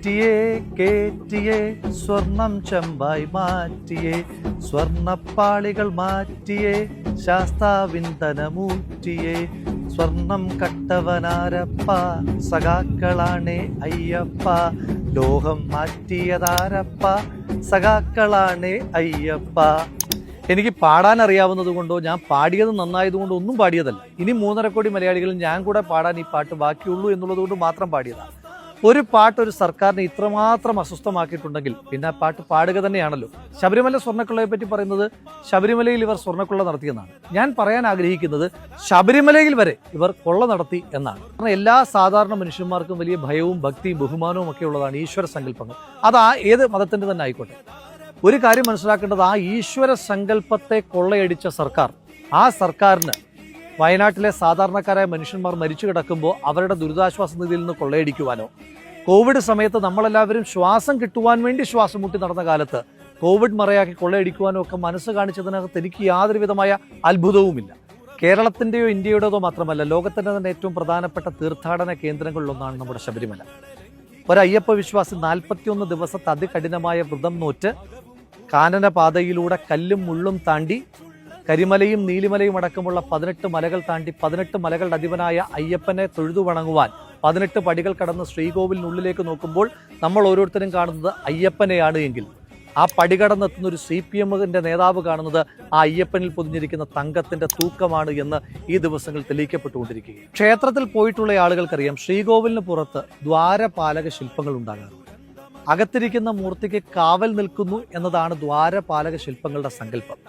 ആറ്റിയേ കേറ്റിയേ സ്വർണം ചെമ്പായി മാറ്റിയേ സ്വർണപ്പാളികൾ മാറ്റിയേ ശാസ്താവിന്ദനമൂറ്റിയേ സ്വർണം കട്ടവനാരപ്പ സഖാക്കളാണേ അയ്യപ്പ ലോഹം മാറ്റിയതാരപ്പ സഖാക്കളാണേ അയ്യപ്പ. എനിക്ക് പാടാൻ അറിയാവുന്നത് കൊണ്ടോ ഞാൻ പാടിയത് നന്നായതുകൊണ്ടോ ഒന്നും പാടിയതല്ല. ഇനി 3.5 കോടി മലയാളികളിൽ ഞാൻ കൂടെ പാടാൻ ഈ പാട്ട് ബാക്കിയുള്ളൂ എന്നുള്ളത് കൊണ്ട് മാത്രം പാടിയതാണ്. ഒരു പാട്ട് ഒരു സർക്കാരിനെ ഇത്രമാത്രം അസ്വസ്ഥമാക്കിയിട്ടുണ്ടെങ്കിൽ പിന്നെ ആ പാട്ട് പാടുക തന്നെയാണല്ലോ. ശബരിമല സ്വർണ്ണക്കൊള്ളയെ പറ്റി പറയുന്നത് ശബരിമലയിൽ ഇവർ സ്വർണ്ണക്കൊള്ള നടത്തിയെന്നാണ്. ഞാൻ പറയാൻ ആഗ്രഹിക്കുന്നത് ശബരിമലയിൽ വരെ ഇവർ കൊള്ള നടത്തി എന്നാണ്. കാരണം എല്ലാ സാധാരണ മനുഷ്യന്മാർക്കും വലിയ ഭയവും ഭക്തിയും ബഹുമാനവും ഒക്കെ ഉള്ളതാണ് ഈശ്വര സങ്കല്പങ്ങൾ. അത് ഏത് മതത്തിന്റെ തന്നെ ആയിക്കോട്ടെ. ഒരു കാര്യം മനസ്സിലാക്കേണ്ടത്, ആ ഈശ്വര സങ്കല്പത്തെ കൊള്ളയടിച്ച സർക്കാർ, ആ സർക്കാരിന് വയനാട്ടിലെ സാധാരണക്കാരായ മനുഷ്യന്മാർ മരിച്ചു കിടക്കുമ്പോൾ അവരുടെ ദുരിതാശ്വാസ നിധിയിൽ നിന്ന് കൊള്ളയടിക്കുവാനോ, കോവിഡ് സമയത്ത് നമ്മളെല്ലാവരും ശ്വാസം കിട്ടുവാൻ വേണ്ടി ശ്വാസം മുട്ടി നടന്ന കാലത്ത് കോവിഡ് മറയാക്കി കൊള്ളയടിക്കുവാനോ ഒക്കെ മനസ്സ് കാണിച്ചതിനകത്ത് എനിക്ക് യാതൊരു വിധമായ അത്ഭുതവുമില്ല. കേരളത്തിൻ്റെയോ ഇന്ത്യയുടേതോ മാത്രമല്ല, ലോകത്തിൻ്റെ തന്നെ ഏറ്റവും പ്രധാനപ്പെട്ട തീർത്ഥാടന കേന്ദ്രങ്ങളിലൊന്നാണ് നമ്മുടെ ശബരിമല. ഒരയ്യപ്പ വിശ്വാസി 41 ദിവസത്തെ അതികഠിനമായ വ്രതം നോറ്റ് കാനനപാതയിലൂടെ കല്ലും മുള്ളും താണ്ടി കരിമലയും നീലിമലയും അടക്കമുള്ള 18 മലകൾ താണ്ടി 18 മലകളുടെ അധിപനായ അയ്യപ്പനെ തൊഴുതു വണങ്ങുവാൻ 18 പടികൾ കടന്ന് ശ്രീകോവിലിനുള്ളിലേക്ക് നോക്കുമ്പോൾ നമ്മൾ ഓരോരുത്തരും കാണുന്നത് അയ്യപ്പനെയാണ് എങ്കിൽ, ആ പടി കടന്നെത്തുന്ന ഒരു CPM-ന്റെ നേതാവ് കാണുന്നത് ആ അയ്യപ്പനിൽ പൊതിഞ്ഞിരിക്കുന്ന തങ്കത്തിന്റെ തൂക്കമാണ് എന്ന് ഈ ദിവസങ്ങൾ തെളിയിക്കപ്പെട്ടുകൊണ്ടിരിക്കുകയാണ്. ക്ഷേത്രത്തിൽ പോയിട്ടുള്ള ആളുകൾക്കറിയാം, ശ്രീകോവിലിന് പുറത്ത് ദ്വാരപാലക ശില്പങ്ങൾ ഉണ്ടാകാറുണ്ട്. അകത്തിരിക്കുന്ന മൂർത്തിക്ക് കാവൽ നിൽക്കുന്നു എന്നതാണ് ദ്വാരപാലക ശില്പങ്ങളുടെ സങ്കല്പം.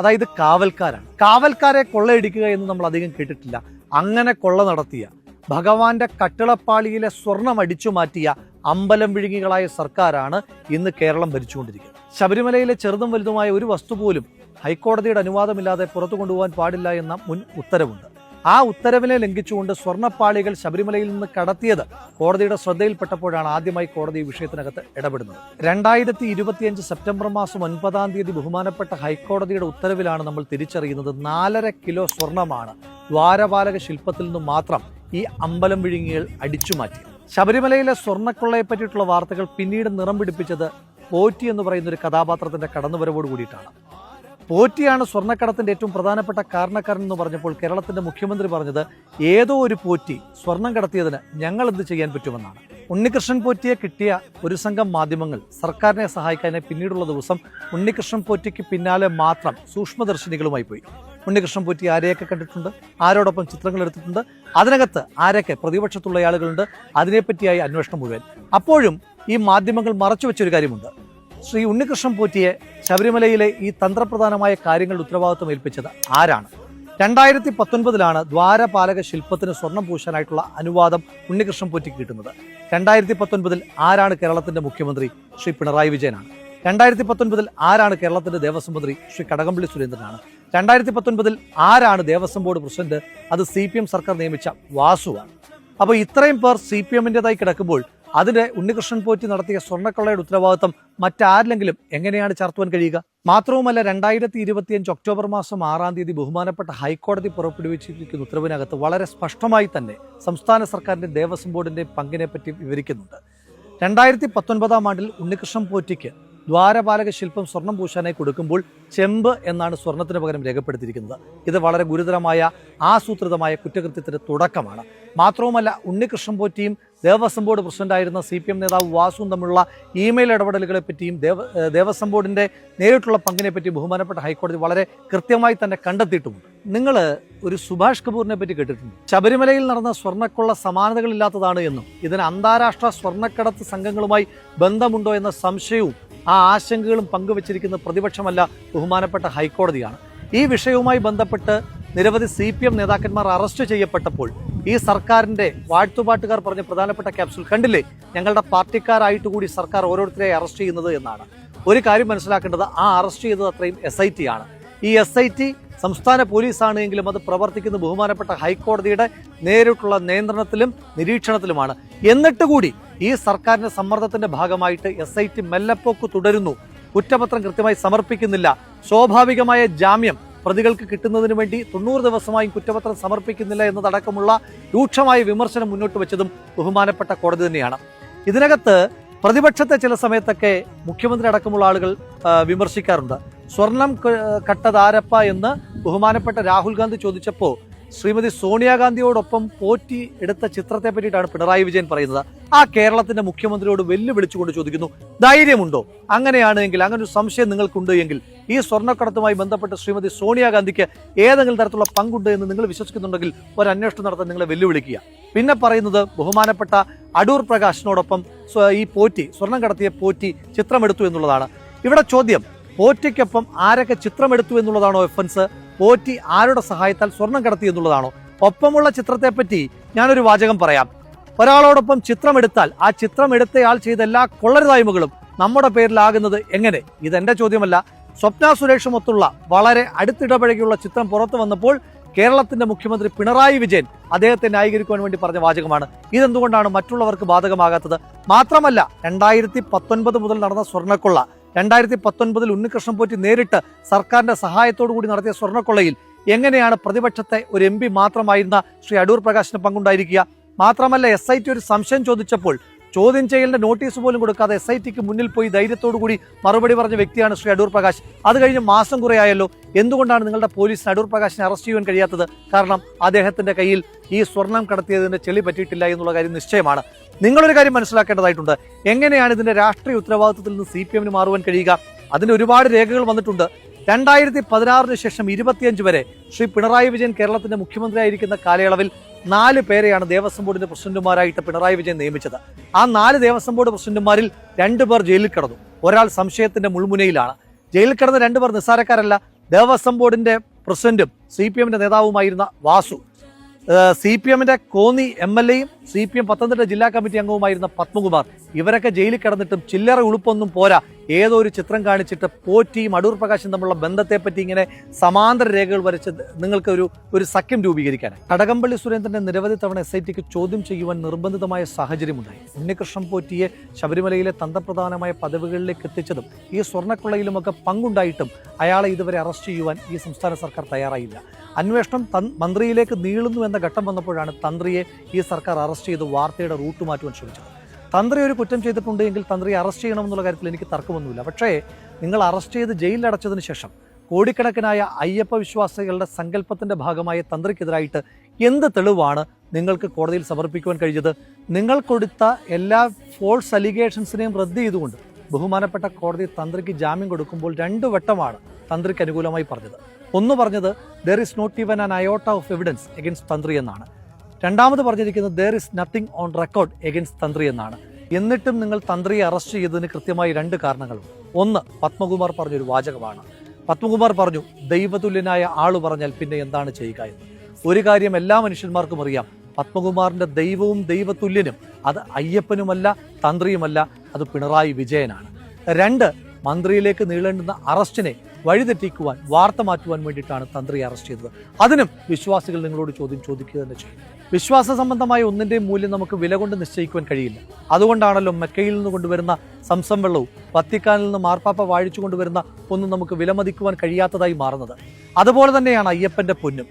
അതായത് കാവൽക്കാരാണ്. കാവൽക്കാരെ കൊള്ളയടിക്കുക എന്ന് നമ്മൾ അധികം കേട്ടിട്ടില്ല. അങ്ങനെ കൊള്ള നടത്തിയ, ഭഗവാന്റെ കട്ടിളപ്പാളിയിലെ സ്വർണം അടിച്ചു മാറ്റിയ അമ്പലം വിഴുങ്ങികളായ സർക്കാരാണ് ഇന്ന് കേരളം ഭരിച്ചുകൊണ്ടിരിക്കുന്നത്. ശബരിമലയിലെ ചെറുതും വലുതുമായ ഒരു വസ്തു പോലും ഹൈക്കോടതിയുടെ അനുവാദമില്ലാതെ പുറത്തു കൊണ്ടുപോകാൻ പാടില്ല എന്ന മുൻ ഉത്തരവുണ്ട്. ആ ഉത്തരവിനെ ലംഘിച്ചുകൊണ്ട് സ്വർണ്ണപ്പാളികൾ ശബരിമലയിൽ നിന്ന് കടത്തിയത് കോടതിയുടെ ശ്രദ്ധയിൽപ്പെട്ടപ്പോഴാണ് ആദ്യമായി കോടതി ഈ വിഷയത്തിനകത്ത് ഇടപെടുന്നത്. 2025 സെപ്റ്റംബർ മാസം 9-ാം തീയതി ബഹുമാനപ്പെട്ട ഹൈക്കോടതിയുടെ ഉത്തരവിലാണ് നമ്മൾ തിരിച്ചറിയുന്നത് 4.5 കിലോ സ്വർണമാണ് ദ്വാരപാലക ശില്പത്തിൽ നിന്ന് മാത്രം ഈ അമ്പലം വിഴുങ്ങികൾ അടിച്ചുമാറ്റി. ശബരിമലയിലെ സ്വർണ്ണക്കൊള്ളയെ പറ്റിയിട്ടുള്ള വാർത്തകൾ പിന്നീട് നിറം പിടിപ്പിച്ചത് പോറ്റി എന്ന് പറയുന്ന ഒരു കഥാപാത്രത്തിന്റെ കടന്നുവരവോട് കൂടിയിട്ടാണ്. പോറ്റിയാണ് സ്വർണ്ണക്കടത്തിന്റെ ഏറ്റവും പ്രധാനപ്പെട്ട കാരണക്കാരൻ എന്ന് പറഞ്ഞപ്പോൾ കേരളത്തിന്റെ മുഖ്യമന്ത്രി പറഞ്ഞത്, ഏതോ ഒരു പോറ്റി സ്വർണം കടത്തിയതിന് ഞങ്ങൾ എന്ത് ചെയ്യാൻ പറ്റുമെന്നാണ്. ഉണ്ണികൃഷ്ണൻ പോറ്റിയെ കിട്ടിയ ഒരു സംഘം മാധ്യമങ്ങൾ സർക്കാരിനെ സഹായിക്കാനായി പിന്നീടുള്ള ദിവസം ഉണ്ണികൃഷ്ണൻ പോറ്റിക്ക് പിന്നാലെ മാത്രം സൂക്ഷ്മദർശിനികളുമായി പോയി. ഉണ്ണികൃഷ്ണൻ പോറ്റി ആരെയൊക്കെ കണ്ടിട്ടുണ്ട്, ആരോടൊപ്പം ചിത്രങ്ങൾ എടുത്തിട്ടുണ്ട്, അതിനകത്ത് ആരൊക്കെ പ്രതിപക്ഷത്തുള്ള ആളുകളുണ്ട്, അതിനെപ്പറ്റിയായി അന്വേഷണം മുഴുവൻ. അപ്പോഴും ഈ മാധ്യമങ്ങൾ മറച്ചുവെച്ചൊരു കാര്യമുണ്ട്. ശ്രീ ഉണ്ണികൃഷ്ണൻ പോറ്റിയെ ശബരിമലയിലെ ഈ തന്ത്രപ്രധാനമായ കാര്യങ്ങളുടെ ഉത്തരവാദിത്വം ഏൽപ്പിച്ചത് ആരാണ്? 2019 ദ്വാരപാലക ശില്പത്തിന് സ്വർണം പൂശാനായിട്ടുള്ള അനുവാദം ഉണ്ണികൃഷ്ണൻ പോറ്റിക്ക് കിട്ടുന്നത്. 2019 ആരാണ് കേരളത്തിന്റെ മുഖ്യമന്ത്രി? ശ്രീ പിണറായി വിജയനാണ്. 2019 ആരാണ് കേരളത്തിന്റെ ദേവസ്വം മന്ത്രി? ശ്രീ കടകംപള്ളി സുരേന്ദ്രനാണ്. 2019 ആരാണ് ദേവസ്വം ബോർഡ് പ്രസിഡന്റ്? അത് CPM സർക്കാർ നിയമിച്ച വാസുവാണ്. അപ്പോൾ ഇത്രയും പേർ CPM-ൻ്റെതായി കിടക്കുമ്പോൾ അതിന് ഉണ്ണികൃഷ്ണൻ പോറ്റി നടത്തിയ സ്വർണ്ണക്കൊള്ളയുടെ ഉത്തരവാദിത്വം മറ്റാരിലെങ്കിലും എങ്ങനെയാണ് ചാർത്തുവാൻ കഴിയുക? മാത്രവുമല്ല, 2025 ഒക്ടോബർ മാസം 6-ാം തീയതി ബഹുമാനപ്പെട്ട ഹൈക്കോടതി പുറപ്പെടുവിച്ചിരിക്കുന്ന ഉത്തരവിനകത്ത് വളരെ സ്പഷ്ടമായി തന്നെ സംസ്ഥാന സർക്കാരിന്റെ ദേവസ്വം ബോർഡിന്റെ പങ്കിനെ പറ്റി വിവരിക്കുന്നുണ്ട്. 2019 ആണ്ടിൽ ഉണ്ണികൃഷ്ണൻ പോറ്റിക്ക് ദ്വാരപാലക ശില്പം സ്വർണം പൂശാനായി കൊടുക്കുമ്പോൾ ചെമ്പ് എന്നാണ് സ്വർണത്തിന് പകരം രേഖപ്പെടുത്തിയിരിക്കുന്നത്. ഇത് വളരെ ഗുരുതരമായ ആസൂത്രിതമായ കുറ്റകൃത്യത്തിന്റെ തുടക്കമാണ്. മാത്രവുമല്ല, ഉണ്ണികൃഷ്ണൻ പോറ്റിയും ദേവസ്വം ബോർഡ് പ്രസിഡന്റായിരുന്ന CPM നേതാവ് വാസുവും തമ്മിലുള്ള ഇമെയിൽ ഇടപെടലുകളെ പറ്റിയും ദേവസ്വം ബോർഡിന്റെ നേരിട്ടുള്ള പങ്കിനെ പറ്റി ബഹുമാനപ്പെട്ട ഹൈക്കോടതി വളരെ കൃത്യമായി തന്നെ കണ്ടെത്തിയിട്ടുമുണ്ട്. നിങ്ങൾ ഒരു സുഭാഷ് കപൂറിനെ പറ്റി കേട്ടിട്ടുണ്ട്. ശബരിമലയിൽ നടന്ന സ്വർണ്ണക്കൊള്ള സമാനതകളില്ലാത്തതാണ് എന്നും ഇതിന് അന്താരാഷ്ട്ര സ്വർണ്ണക്കടത്ത് സംഘങ്ങളുമായി ബന്ധമുണ്ടോ എന്ന സംശയവും ആ ആശങ്കകളും പങ്കുവച്ചിരിക്കുന്ന പ്രതിപക്ഷമല്ല, ബഹുമാനപ്പെട്ട ഹൈക്കോടതിയാണ്. ഈ വിഷയവുമായി ബന്ധപ്പെട്ട് നിരവധി CPM നേതാക്കന്മാർ അറസ്റ്റ് ചെയ്യപ്പെട്ടപ്പോൾ ഈ സർക്കാരിന്റെ വാഴ്ത്തുപാട്ടുകാർ പറഞ്ഞ പ്രധാനപ്പെട്ട ക്യാപ്സ്യൂൾ കണ്ടില്ലേ, ഞങ്ങളുടെ പാർട്ടിക്കാരായിട്ട് കൂടി സർക്കാർ ഓരോരുത്തരെ അറസ്റ്റ് ചെയ്യുന്നത് എന്നാണ്. ഒരു കാര്യം മനസ്സിലാക്കേണ്ടത്, ആ അറസ്റ്റ് ചെയ്തത് അത്രയും SIT ആണ്. ഈ SIT സംസ്ഥാന പോലീസാണ് എങ്കിലും അത് പ്രവർത്തിക്കുന്ന ബഹുമാനപ്പെട്ട ഹൈക്കോടതിയുടെ നേരിട്ടുള്ള നിയന്ത്രണത്തിലും നിരീക്ഷണത്തിലുമാണ്. എന്നിട്ട് കൂടി ഈ സർക്കാരിന്റെ സമ്മർദ്ദത്തിന്റെ ഭാഗമായിട്ട് SIT മെല്ലപ്പോക്ക് തുടരുന്നു. കുറ്റപത്രം കൃത്യമായി സമർപ്പിക്കുന്നില്ല. സ്വാഭാവികമായ ജാമ്യം പ്രതികൾക്ക് കിട്ടുന്നതിന് വേണ്ടി 90 ദിവസമായും കുറ്റപത്രം സമർപ്പിക്കുന്നില്ല എന്നതടക്കമുള്ള രൂക്ഷമായ വിമർശനം മുന്നോട്ട് വെച്ചതും ബഹുമാനപ്പെട്ട കോടതി തന്നെയാണ്. ഇതിനകത്ത് പ്രതിപക്ഷത്തെ ചില സമയത്തൊക്കെ മുഖ്യമന്ത്രി അടക്കമുള്ള ആളുകൾ വിമർശിക്കാറുണ്ട്. സ്വർണം കട്ടതാരപ്പ എന്ന് ബഹുമാനപ്പെട്ട രാഹുൽ ഗാന്ധി ചോദിച്ചപ്പോൾ ശ്രീമതി സോണിയാഗാന്ധിയോടൊപ്പം പോറ്റി എടുത്ത ചിത്രത്തെ പറ്റിയിട്ടാണ് പിണറായി വിജയൻ പറയുന്നത്. ആ കേരളത്തിന്റെ മുഖ്യമന്ത്രിയോട് വെല്ലുവിളിച്ചുകൊണ്ട് ചോദിക്കുന്നു, ധൈര്യമുണ്ടോ? അങ്ങനെയാണെങ്കിൽ, അങ്ങനെ ഒരു സംശയം നിങ്ങൾക്കുണ്ട് എങ്കിൽ ഈ സ്വർണ്ണക്കടത്തുമായി ബന്ധപ്പെട്ട് ശ്രീമതി സോണിയാഗാന്ധിക്ക് ഏതെങ്കിലും തരത്തിലുള്ള പങ്കുണ്ട് എന്ന് നിങ്ങൾ വിശ്വസിക്കുന്നുണ്ടെങ്കിൽ ഒരു അന്വേഷണം നടത്താൻ നിങ്ങളെ വെല്ലുവിളിക്കുക. പിന്നെ പറയുന്നത് ബഹുമാനപ്പെട്ട അടൂർ പ്രകാശിനോടൊപ്പം ഈ പോറ്റി, സ്വർണം കടത്തിയ പോറ്റി ചിത്രമെടുത്തു എന്നുള്ളതാണ്. ഇവിടെ ചോദ്യം, പോറ്റിക്കൊപ്പം ആരൊക്കെ ചിത്രമെടുത്തു എന്നുള്ളതാണോ ഒഫൻസ്? പോറ്റി ആരുടെ സഹായത്താൽ സ്വർണം കടത്തി എന്നുള്ളതാണോ? ഒപ്പമുള്ള ചിത്രത്തെപ്പറ്റി ഞാനൊരു വാചകം പറയാം. ഒരാളോടൊപ്പം ചിത്രമെടുത്താൽ ആ ചിത്രം എടുത്തയാൾ ചെയ്ത എല്ലാ കൊള്ളരുതായ്മകളും നമ്മുടെ പേരിലാകുന്നത് എങ്ങനെ? ഇതെന്റെ ചോദ്യമല്ല. സ്വപ്ന സുരേഷുമൊത്തുള്ള വളരെ അടുത്തിടപഴകിയുള്ള ചിത്രം പുറത്തു വന്നപ്പോൾ കേരളത്തിന്റെ മുഖ്യമന്ത്രി പിണറായി വിജയൻ അദ്ദേഹത്തെ ന്യായീകരിക്കുവാൻ വേണ്ടി പറഞ്ഞ വാചകമാണ്. ഇതെന്തുകൊണ്ടാണ് മറ്റുള്ളവർക്ക് ബാധകമാകാത്തത്? മാത്രമല്ല, 2019 മുതൽ നടന്ന സ്വർണ്ണക്കൊള്ള, 2019 ഉണ്ണികൃഷ്ണൻ പോറ്റി നേരിട്ട് സർക്കാരിന്റെ സഹായത്തോടു കൂടി നടത്തിയ സ്വർണ്ണക്കൊള്ളയിൽ എങ്ങനെയാണ് പ്രതിപക്ഷത്തെ ഒരു MP മാത്രമായിരുന്ന ശ്രീ അടൂർ പ്രകാശിന് പങ്കുണ്ടായിരിക്കുക? മാത്രമല്ല, SIT ഒരു സംശയം ചോദിച്ചപ്പോൾ ചോദ്യം ചെയ്യലിന്റെ നോട്ടീസ് പോലും കൊടുക്കാതെ SITക്ക് മുന്നിൽ പോയി ധൈര്യത്തോടു കൂടി മറുപടി പറഞ്ഞ വ്യക്തിയാണ് ശ്രീ അടൂർ പ്രകാശ്. അത് കഴിഞ്ഞ് മാസം കുറയായല്ലോ. എന്തുകൊണ്ടാണ് നിങ്ങളുടെ പോലീസിന് അടൂർ പ്രകാശിനെ അറസ്റ്റ് ചെയ്യാൻ കഴിയാത്തത്? കാരണം അദ്ദേഹത്തിന്റെ കയ്യിൽ ഈ സ്വർണം കടത്തിയതിന്റെ ചെളി പറ്റിയിട്ടില്ല എന്നുള്ള കാര്യം നിശ്ചയമാണ്. നിങ്ങളൊരു കാര്യം മനസ്സിലാക്കേണ്ടതായിട്ടുണ്ട്. എങ്ങനെയാണ് ഇതിന്റെ രാഷ്ട്രീയ ഉത്തരവാദിത്വത്തിൽ നിന്ന് CPMന് മാറുവാൻ കഴിയുക? അതിന് ഒരുപാട് രേഖകൾ വന്നിട്ടുണ്ട്. 2016 ശേഷം 25 വരെ ശ്രീ പിണറായി വിജയൻ കേരളത്തിന്റെ മുഖ്യമന്ത്രിയായിരിക്കുന്ന കാലയളവിൽ 4 പേരെയാണ് ദേവസ്വം ബോർഡിന്റെ പ്രസിഡന്റുമാരായിട്ട് പിണറായി വിജയൻ നിയമിച്ചത്. ആ 4 ദേവസ്വം ബോർഡ് പ്രസിഡന്റുമാരിൽ 2 പേർ ജയിലിൽ കിടന്നു. ഒരാൾ സംശയത്തിന്റെ മുൾമുനയിലാണ്. ജയിലിൽ കിടന്ന 2 പേർ നിസ്സാരക്കാരല്ല. ദേവസ്വം ബോർഡിന്റെ പ്രസിഡന്റും CPMന്റെ നേതാവുമായിരുന്ന വാസു, CPMന്റെ കോന്നി MLAയും CPM പത്തനംതിട്ട ജില്ലാ കമ്മിറ്റി അംഗവുമായിരുന്ന പത്മകുമാർ, ഇവരൊക്കെ ജയിലിൽ കിടന്നിട്ടും ചില്ലറ ഉളുപ്പൊന്നും പോരാ. ഏതോ ഒരു ചിത്രം കാണിച്ചിട്ട് പോറ്റിയും അടൂർ പ്രകാശും തമ്മിലുള്ള ബന്ധത്തെപ്പറ്റി ഇങ്ങനെ സമാന്തര രേഖകൾ വരച്ച് നിങ്ങൾക്ക് ഒരു സഖ്യം രൂപീകരിക്കാൻ. കടകംപള്ളി സുരേന്ദ്രനെ നിരവധി തവണ SITക്ക് ചോദ്യം ചെയ്യുവാൻ നിർബന്ധിതമായ സാഹചര്യമുണ്ടായി. ഉണ്ണികൃഷ്ണൻ പോറ്റിയെ ശബരിമലയിലെ തന്ത്രപ്രധാനമായ പദവികളിലേക്ക് എത്തിച്ചതും ഈ സ്വർണ്ണക്കൊള്ളയിലുമൊക്കെ പങ്കുണ്ടായിട്ടും അയാളെ ഇതുവരെ അറസ്റ്റ് ചെയ്യുവാൻ ഈ സംസ്ഥാന സർക്കാർ തയ്യാറായില്ല. അന്വേഷണം മന്ത്രിയിലേക്ക് നീളുന്നു എന്ന ഘട്ടം വന്നപ്പോഴാണ് തന്ത്രിയെ ഈ സർക്കാർ അറസ്റ്റ് ചെയ്ത് വാർത്തയുടെ റൂട്ട് മാറ്റുവാൻ ശ്രമിച്ചത്. തന്ത്രി ഒരു കുറ്റം ചെയ്തിട്ടുണ്ടെങ്കിൽ തന്ത്രിയെ അറസ്റ്റ് ചെയ്യണമെന്നുള്ള കാര്യത്തിൽ എനിക്ക് തർക്കമൊന്നുമില്ല. പക്ഷേ നിങ്ങൾ അറസ്റ്റ് ചെയ്ത് ജയിലിലടച്ചതിന് ശേഷം കോടിക്കണക്കിനായ അയ്യപ്പ വിശ്വാസികളുടെ സങ്കല്പത്തിന്റെ ഭാഗമായ തന്ത്രിക്കെതിരായിട്ട് എന്ത് തെളിവാണ് നിങ്ങൾക്ക് കോടതിയിൽ സമർപ്പിക്കുവാൻ കഴിഞ്ഞത്? നിങ്ങൾ കൊടുത്ത എല്ലാ ഫോൾസ് അലിഗേഷൻസിനെയും റദ്ദ് ചെയ്തുകൊണ്ട് ബഹുമാനപ്പെട്ട കോടതി തന്ത്രിക്ക് ജാമ്യം കൊടുക്കുമ്പോൾ 2 വട്ടമാണ് തന്ത്രിക്ക് അനുകൂലമായി പറഞ്ഞത്. ഒന്ന് പറഞ്ഞത് there is not even an iota of evidence against തന്ത്രി എന്നാണ്. രണ്ടാമത് പറഞ്ഞിരിക്കുന്നത് there is nothing on record against തന്ത്രി എന്നാണ്. എന്നിട്ടും നിങ്ങൾ തന്ത്രിയെ അറസ്റ്റ് ചെയ്തതിന് കൃത്യമായി 2 കാരണങ്ങളുണ്ട്. ഒന്ന്, പത്മകുമാർ പറഞ്ഞൊരു വാചകമാണ്. പത്മകുമാർ പറഞ്ഞു, ദൈവതുല്യനായ ആള് പറഞ്ഞാൽ പിന്നെ എന്താണ് ചെയ്യുക എന്ന്. ഒരു കാര്യം എല്ലാ മനുഷ്യന്മാർക്കും അറിയാം, പത്മകുമാറിന്റെ ദൈവവും ദൈവതുല്യനും അത് അയ്യപ്പനുമല്ല തന്ത്രിയുമല്ല, അത് പിണറായി വിജയനാണ്. 2, മന്ത്രിയിലേക്ക് നീളേണ്ടുന്ന അറസ്റ്റിനെ വഴിതെറ്റിക്കുവാൻ, വാർത്ത മാറ്റുവാൻ വേണ്ടിയിട്ടാണ് തന്ത്രിയെ അറസ്റ്റ് ചെയ്തത്. അതിനും വിശ്വാസികൾ നിങ്ങളോട് ചോദ്യം ചോദിക്കുക തന്നെ ചെയ്യും. വിശ്വാസ സംബന്ധമായ ഒന്നിന്റെയും മൂല്യം നമുക്ക് വില കൊണ്ട് നിശ്ചയിക്കുവാൻ കഴിയില്ല. അതുകൊണ്ടാണല്ലോ മെക്കയിൽ നിന്ന് കൊണ്ടുവരുന്ന സംസം വെള്ളവും വത്തിക്കാനിൽ നിന്ന് മാർപ്പാപ്പ വാഴിച്ചു കൊണ്ടുവരുന്ന ഒന്നും നമുക്ക് വിലമതിക്കുവാൻ കഴിയാത്തതായി മാറുന്നത്. അതുപോലെ തന്നെയാണ് അയ്യപ്പന്റെ പൊന്നും.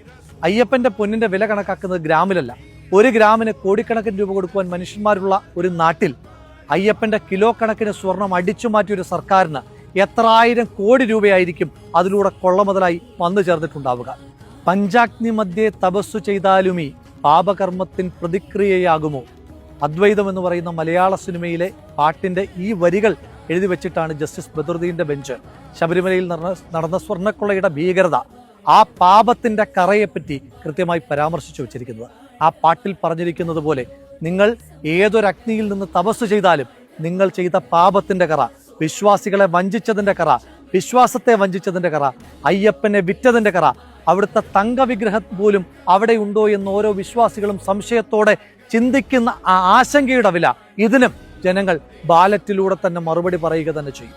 അയ്യപ്പന്റെ പൊന്നിന്റെ വില കണക്കാക്കുന്നത് ഗ്രാമിലല്ല. 1 ഗ്രാമിന് കോടിക്കണക്കിന് രൂപ കൊടുക്കുവാൻ മനുഷ്യന്മാരുള്ള ഒരു നാട്ടിൽ അയ്യപ്പന്റെ കിലോ കണക്കിന് സ്വർണം അടിച്ചു മാറ്റിയൊരു സർക്കാരിന് എത്ര ആയിരം കോടി രൂപയായിരിക്കും അതിലൂടെ കൊള്ളമുതലായി വന്നു ചേർന്നിട്ടുണ്ടാവുക. പഞ്ചാഗ്നി മധ്യേ തപസ്സു ചെയ്താലുമീ പാപകർമ്മത്തിൻ പ്രതിക്രിയയാകുമോ? അദ്വൈതം എന്ന് പറയുന്ന മലയാള സിനിമയിലെ പാട്ടിന്റെ ഈ വരികൾ എഴുതി വെച്ചിട്ടാണ് ജസ്റ്റിസ് ബദറുദ്ദീന്റെ ബെഞ്ച് ശബരിമലയിൽ നടന്ന സ്വർണ്ണക്കൊള്ളയുടെ ഭീകരത, ആ പാപത്തിന്റെ കറയെപ്പറ്റി കൃത്യമായി പരാമർശിച്ചു വെച്ചിരിക്കുന്നത്. ആ പാട്ടിൽ പറഞ്ഞിരിക്കുന്നത് പോലെ നിങ്ങൾ ഏതൊരു അഗ്നിയിൽ നിന്ന് തപസ് ചെയ്താലും നിങ്ങൾ ചെയ്ത പാപത്തിന്റെ കറ, വിശ്വാസികളെ വഞ്ചിച്ചതിന്റെ കറ, വിശ്വാസത്തെ വഞ്ചിച്ചതിന്റെ കറ, അയ്യപ്പനെ വിറ്റതിന്റെ കറ, അവിടുത്തെ തങ്കവിഗ്രഹം പോലും അവിടെ ഉണ്ടോ എന്ന് ഓരോ വിശ്വാസികളും സംശയത്തോടെ ചിന്തിക്കുന്ന ആ ആശങ്കയുടെ വില, ഇതിനും ജനങ്ങൾ ബാലറ്റിലൂടെ തന്നെ മറുപടി പറയുക തന്നെ ചെയ്യും.